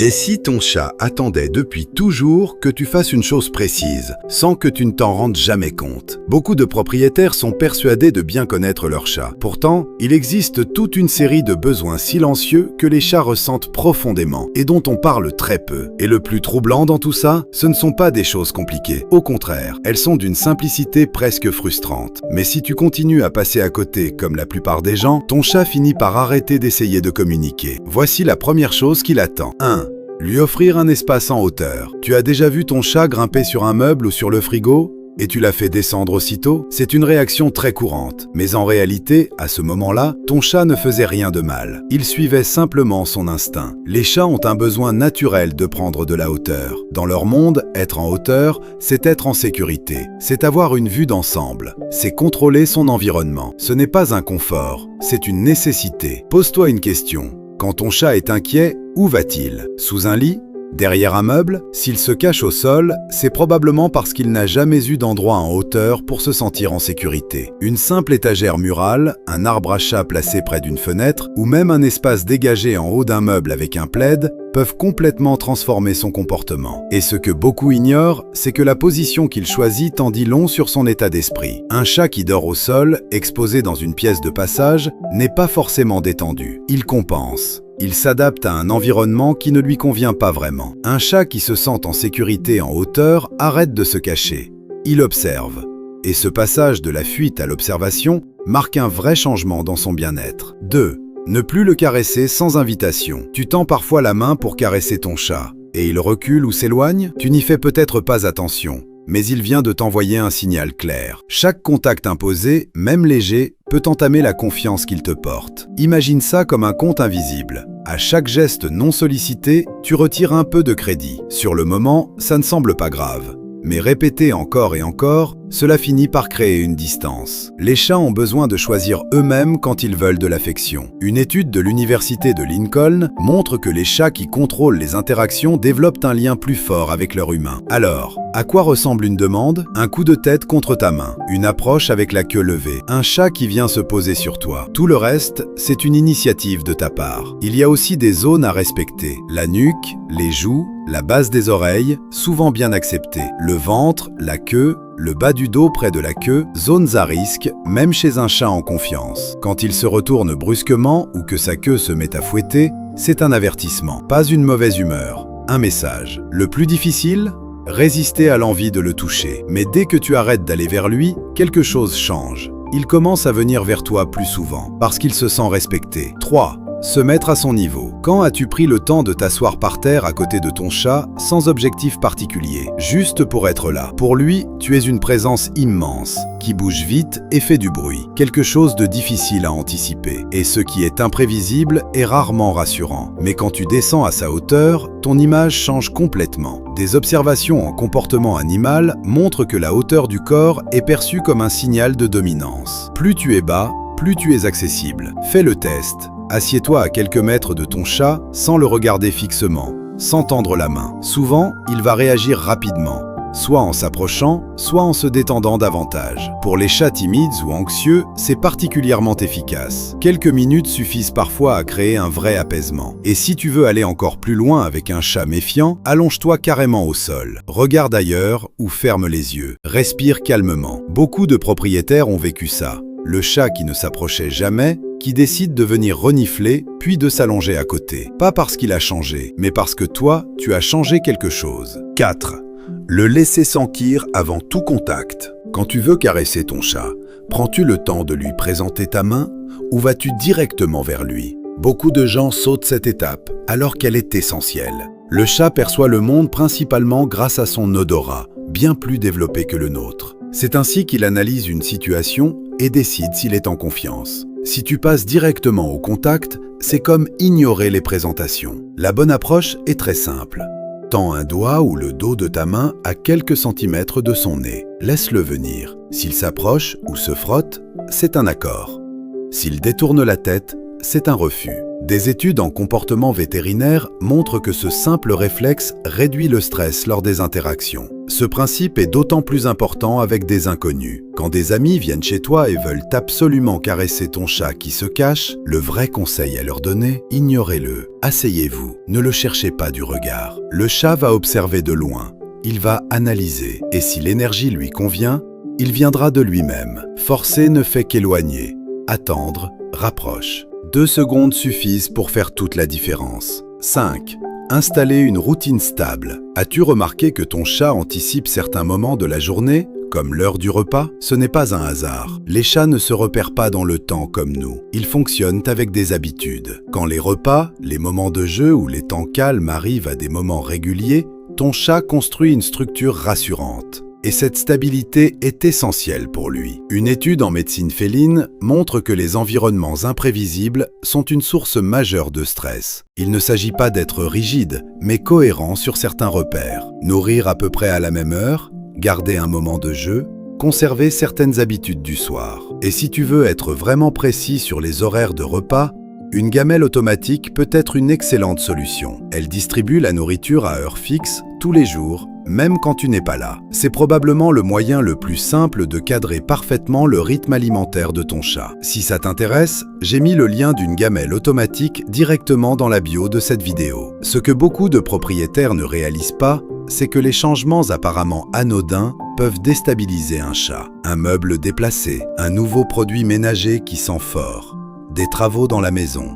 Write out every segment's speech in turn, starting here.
Et si ton chat attendait depuis toujours que tu fasses une chose précise, sans que tu ne t'en rendes jamais compte? Beaucoup de propriétaires sont persuadés de bien connaître leur chat. Pourtant, il existe toute une série de besoins silencieux que les chats ressentent profondément et dont on parle très peu. Et le plus troublant dans tout ça, ce ne sont pas des choses compliquées. Au contraire, elles sont d'une simplicité presque frustrante. Mais si tu continues à passer à côté, comme la plupart des gens, ton chat finit par arrêter d'essayer de communiquer. Voici la première chose qu'il attend. 1. Lui offrir un espace en hauteur. Tu as déjà vu ton chat grimper sur un meuble ou sur le frigo et tu l'as fait descendre aussitôt? C'est une réaction très courante. Mais en réalité, à ce moment-là, ton chat ne faisait rien de mal. Il suivait simplement son instinct. Les chats ont un besoin naturel de prendre de la hauteur. Dans leur monde, être en hauteur, c'est être en sécurité. C'est avoir une vue d'ensemble. C'est contrôler son environnement. Ce n'est pas un confort, c'est une nécessité. Pose-toi une question. Quand ton chat est inquiet, où va-t-il? Sous un lit? Derrière un meuble? S'il se cache au sol, c'est probablement parce qu'il n'a jamais eu d'endroit en hauteur pour se sentir en sécurité. Une simple étagère murale, un arbre à chat placé près d'une fenêtre, ou même un espace dégagé en haut d'un meuble avec un plaid, peuvent complètement transformer son comportement. Et ce que beaucoup ignorent, c'est que la position qu'il choisit en dit long sur son état d'esprit. Un chat qui dort au sol, exposé dans une pièce de passage, n'est pas forcément détendu. Il compense. Il s'adapte à un environnement qui ne lui convient pas vraiment. Un chat qui se sent en sécurité en hauteur arrête de se cacher. Il observe. Et ce passage de la fuite à l'observation marque un vrai changement dans son bien-être. 2. Ne plus le caresser sans invitation. Tu tends parfois la main pour caresser ton chat. Et il recule ou s'éloigne? Tu n'y fais peut-être pas attention. Mais il vient de t'envoyer un signal clair. Chaque contact imposé, même léger, peut entamer la confiance qu'il te porte. Imagine ça comme un compte invisible. À chaque geste non sollicité, tu retires un peu de crédit. Sur le moment, ça ne semble pas grave. Mais répéter encore et encore, cela finit par créer une distance. Les chats ont besoin de choisir eux-mêmes quand ils veulent de l'affection. Une étude de l'université de Lincoln montre que les chats qui contrôlent les interactions développent un lien plus fort avec leur humain. Alors, à quoi ressemble une demande? Un coup de tête contre ta main, une approche avec la queue levée, un chat qui vient se poser sur toi. Tout le reste, c'est une initiative de ta part. Il y a aussi des zones à respecter. La nuque, les joues, la base des oreilles, souvent bien acceptées. Le ventre, la queue, le bas du dos près de la queue, zones à risque, même chez un chat en confiance. Quand il se retourne brusquement ou que sa queue se met à fouetter, c'est un avertissement, pas une mauvaise humeur, un message. Le plus difficile? Résister à l'envie de le toucher. Mais dès que tu arrêtes d'aller vers lui, quelque chose change. Il commence à venir vers toi plus souvent, parce qu'il se sent respecté. 3. Se mettre à son niveau. Quand as-tu pris le temps de t'asseoir par terre à côté de ton chat sans objectif particulier, juste pour être là? Pour lui, tu es une présence immense, qui bouge vite et fait du bruit. Quelque chose de difficile à anticiper. Et ce qui est imprévisible est rarement rassurant. Mais quand tu descends à sa hauteur, ton image change complètement. Des observations en comportement animal montrent que la hauteur du corps est perçue comme un signal de dominance. Plus tu es bas, plus tu es accessible. Fais le test. Assieds-toi à quelques mètres de ton chat sans le regarder fixement, sans tendre la main. Souvent, il va réagir rapidement, soit en s'approchant, soit en se détendant davantage. Pour les chats timides ou anxieux, c'est particulièrement efficace. Quelques minutes suffisent parfois à créer un vrai apaisement. Et si tu veux aller encore plus loin avec un chat méfiant, allonge-toi carrément au sol. Regarde ailleurs ou ferme les yeux. Respire calmement. Beaucoup de propriétaires ont vécu ça. Le chat qui ne s'approchait jamais, qui décide de venir renifler, puis de s'allonger à côté. Pas parce qu'il a changé, mais parce que toi, tu as changé quelque chose. 4. Le laisser s'enquérir avant tout contact. Quand tu veux caresser ton chat, prends-tu le temps de lui présenter ta main ou vas-tu directement vers lui? Beaucoup de gens sautent cette étape, alors qu'elle est essentielle. Le chat perçoit le monde principalement grâce à son odorat, bien plus développé que le nôtre. C'est ainsi qu'il analyse une situation et décide s'il est en confiance. Si tu passes directement au contact, c'est comme ignorer les présentations. La bonne approche est très simple. Tends un doigt ou le dos de ta main à quelques centimètres de son nez. Laisse-le venir. S'il s'approche ou se frotte, c'est un accord. S'il détourne la tête, c'est un refus. Des études en comportement vétérinaire montrent que ce simple réflexe réduit le stress lors des interactions. Ce principe est d'autant plus important avec des inconnus. Quand des amis viennent chez toi et veulent absolument caresser ton chat qui se cache, le vrai conseil à leur donner, ignorez-le. Asseyez-vous, ne le cherchez pas du regard. Le chat va observer de loin, il va analyser, et si l'énergie lui convient, il viendra de lui-même. Forcer ne fait qu'éloigner. Attendre rapproche. 2 secondes suffisent pour faire toute la différence. 5. Installer une routine stable. As-tu remarqué que ton chat anticipe certains moments de la journée, comme l'heure du repas? Ce n'est pas un hasard. Les chats ne se repèrent pas dans le temps comme nous. Ils fonctionnent avec des habitudes. Quand les repas, les moments de jeu ou les temps calmes arrivent à des moments réguliers, ton chat construit une structure rassurante. Et cette stabilité est essentielle pour lui. Une étude en médecine féline montre que les environnements imprévisibles sont une source majeure de stress. Il ne s'agit pas d'être rigide, mais cohérent sur certains repères. Nourrir à peu près à la même heure, garder un moment de jeu, conserver certaines habitudes du soir. Et si tu veux être vraiment précis sur les horaires de repas, une gamelle automatique peut être une excellente solution. Elle distribue la nourriture à heure fixe, tous les jours, même quand tu n'es pas là. C'est probablement le moyen le plus simple de cadrer parfaitement le rythme alimentaire de ton chat. Si ça t'intéresse, j'ai mis le lien d'une gamelle automatique directement dans la bio de cette vidéo. Ce que beaucoup de propriétaires ne réalisent pas, c'est que les changements apparemment anodins peuvent déstabiliser un chat. Un meuble déplacé, un nouveau produit ménager qui sent fort, des travaux dans la maison,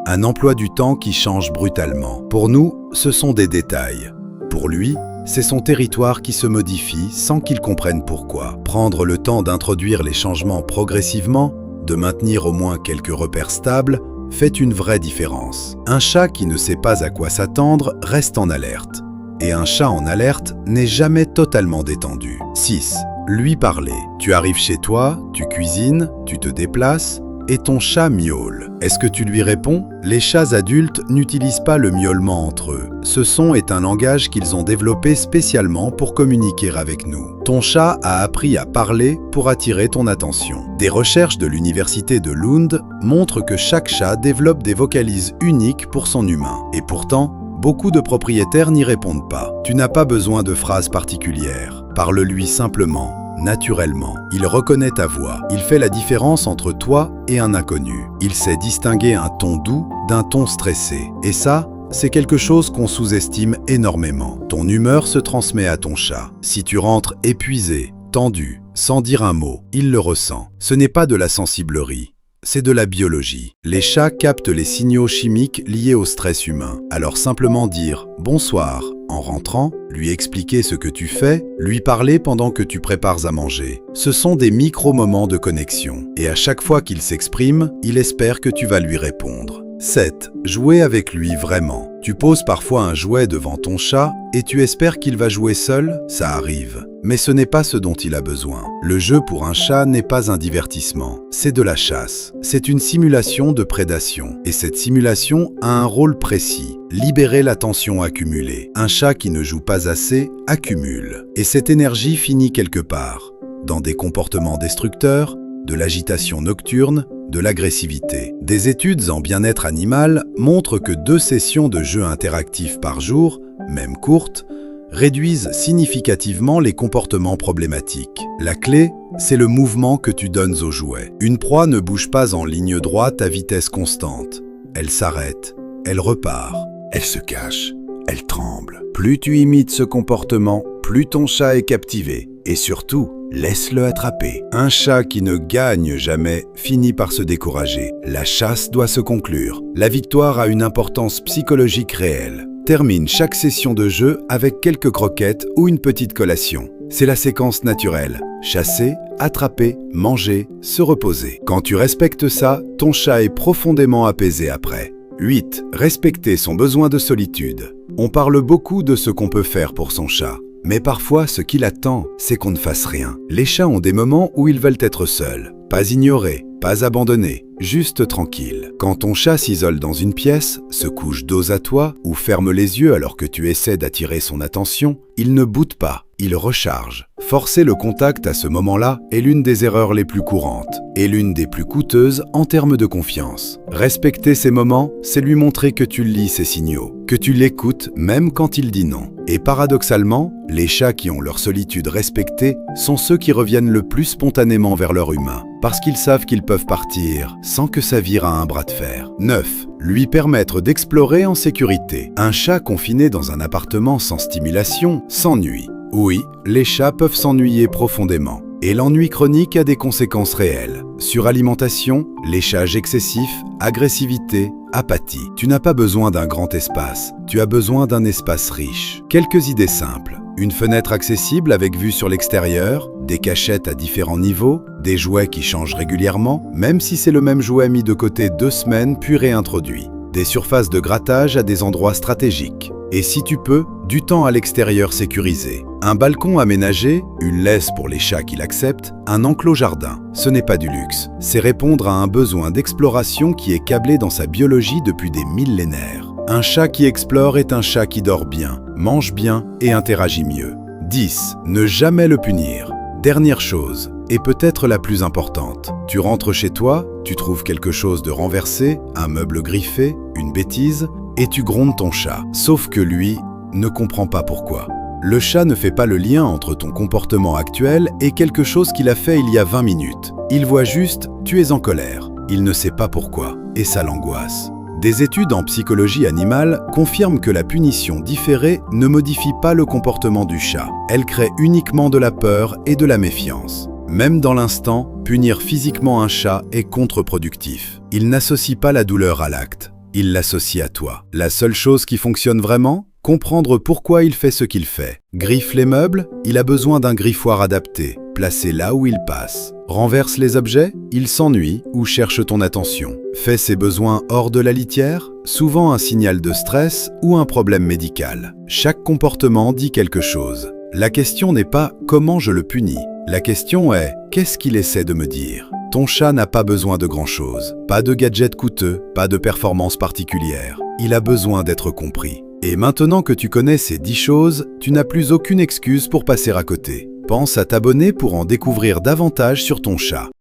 un emploi du temps qui change brutalement. Pour nous, ce sont des détails. Pour lui, c'est son territoire qui se modifie sans qu'il comprenne pourquoi. Prendre le temps d'introduire les changements progressivement, de maintenir au moins quelques repères stables, fait une vraie différence. Un chat qui ne sait pas à quoi s'attendre reste en alerte. Et un chat en alerte n'est jamais totalement détendu. 6. Lui parler. Tu arrives chez toi, tu cuisines, tu te déplaces, et ton chat miaule. Est-ce que tu lui réponds? Les chats adultes n'utilisent pas le miaulement entre eux. Ce son est un langage qu'ils ont développé spécialement pour communiquer avec nous. Ton chat a appris à parler pour attirer ton attention. Des recherches de l'université de Lund montrent que chaque chat développe des vocalises uniques pour son humain. Et pourtant, beaucoup de propriétaires n'y répondent pas. Tu n'as pas besoin de phrases particulières. Parle-lui simplement. Naturellement. Il reconnaît ta voix. Il fait la différence entre toi et un inconnu. Il sait distinguer un ton doux d'un ton stressé. Et ça, c'est quelque chose qu'on sous-estime énormément. Ton humeur se transmet à ton chat. Si tu rentres épuisé, tendu, sans dire un mot, il le ressent. Ce n'est pas de la sensiblerie. C'est de la biologie. Les chats captent les signaux chimiques liés au stress humain. Alors simplement dire « bonsoir » en rentrant, lui expliquer ce que tu fais, lui parler pendant que tu prépares à manger. Ce sont des micro-moments de connexion. Et à chaque fois qu'il s'exprime, il espère que tu vas lui répondre. 7. Jouer avec lui vraiment. Tu poses parfois un jouet devant ton chat et tu espères qu'il va jouer seul, ça arrive. Mais ce n'est pas ce dont il a besoin. Le jeu pour un chat n'est pas un divertissement, c'est de la chasse. C'est une simulation de prédation. Et cette simulation a un rôle précis, libérer la tension accumulée. Un chat qui ne joue pas assez accumule. Et cette énergie finit quelque part, dans des comportements destructeurs, de l'agitation nocturne, de l'agressivité. Des études en bien-être animal montrent que 2 sessions de jeux interactifs par jour, même courtes, réduisent significativement les comportements problématiques. La clé, c'est le mouvement que tu donnes au jouet. Une proie ne bouge pas en ligne droite à vitesse constante. Elle s'arrête, elle repart, elle se cache, elle tremble. Plus tu imites ce comportement, plus ton chat est captivé. Et surtout, laisse-le attraper. Un chat qui ne gagne jamais finit par se décourager. La chasse doit se conclure. La victoire a une importance psychologique réelle. Termine chaque session de jeu avec quelques croquettes ou une petite collation. C'est la séquence naturelle. Chasser, attraper, manger, se reposer. Quand tu respectes ça, ton chat est profondément apaisé après. 8. Respecter son besoin de solitude. On parle beaucoup de ce qu'on peut faire pour son chat. Mais parfois, ce qu'il attend, c'est qu'on ne fasse rien. Les chats ont des moments où ils veulent être seuls. Pas ignorés, pas abandonnés. juste tranquille. Quand ton chat s'isole dans une pièce, se couche dos à toi ou ferme les yeux alors que tu essaies d'attirer son attention, il ne boude pas, il recharge. Forcer le contact à ce moment-là est l'une des erreurs les plus courantes et l'une des plus coûteuses en termes de confiance. Respecter ces moments, c'est lui montrer que tu lis ses signaux, que tu l'écoutes même quand il dit non. Et paradoxalement, les chats qui ont leur solitude respectée sont ceux qui reviennent le plus spontanément vers leur humain, parce qu'ils savent qu'ils peuvent partir sans que ça vire à un bras de fer. 9. Lui permettre d'explorer en sécurité. Un chat confiné dans un appartement sans stimulation s'ennuie. Oui, les chats peuvent s'ennuyer profondément. Et l'ennui chronique a des conséquences réelles. Suralimentation, léchage excessif, agressivité, apathie. Tu n'as pas besoin d'un grand espace, tu as besoin d'un espace riche. Quelques idées simples. Une fenêtre accessible avec vue sur l'extérieur, des cachettes à différents niveaux, des jouets qui changent régulièrement, même si c'est le même jouet mis de côté 2 semaines puis réintroduit. Des surfaces de grattage à des endroits stratégiques. Et si tu peux, du temps à l'extérieur sécurisé. Un balcon aménagé, une laisse pour les chats qui l'acceptent, un enclos jardin. Ce n'est pas du luxe, c'est répondre à un besoin d'exploration qui est câblé dans sa biologie depuis des millénaires. Un chat qui explore est un chat qui dort bien, mange bien et interagit mieux. 10. Ne jamais le punir. Dernière chose, et peut-être la plus importante. Tu rentres chez toi, tu trouves quelque chose de renversé, un meuble griffé, une bêtise, et tu grondes ton chat. Sauf que lui ne comprend pas pourquoi. Le chat ne fait pas le lien entre ton comportement actuel et quelque chose qu'il a fait il y a 20 minutes. Il voit juste « tu es en colère ». Il ne sait pas pourquoi, et ça l'angoisse. Des études en psychologie animale confirment que la punition différée ne modifie pas le comportement du chat. Elle crée uniquement de la peur et de la méfiance. Même dans l'instant, punir physiquement un chat est contre-productif. Il n'associe pas la douleur à l'acte. Il l'associe à toi. La seule chose qui fonctionne vraiment, comprendre pourquoi il fait ce qu'il fait. Griffe les meubles, il a besoin d'un griffoir adapté, placé là où il passe. Renverse les objets, il s'ennuie ou cherche ton attention. Fait ses besoins hors de la litière, souvent un signal de stress ou un problème médical. Chaque comportement dit quelque chose. La question n'est pas « comment je le punis ?» La question est « qu'est-ce qu'il essaie de me dire ?» Ton chat n'a pas besoin de grand-chose, pas de gadgets coûteux, pas de performances particulières. Il a besoin d'être compris. Et maintenant que tu connais ces 10 choses, tu n'as plus aucune excuse pour passer à côté. Pense à t'abonner pour en découvrir davantage sur ton chat.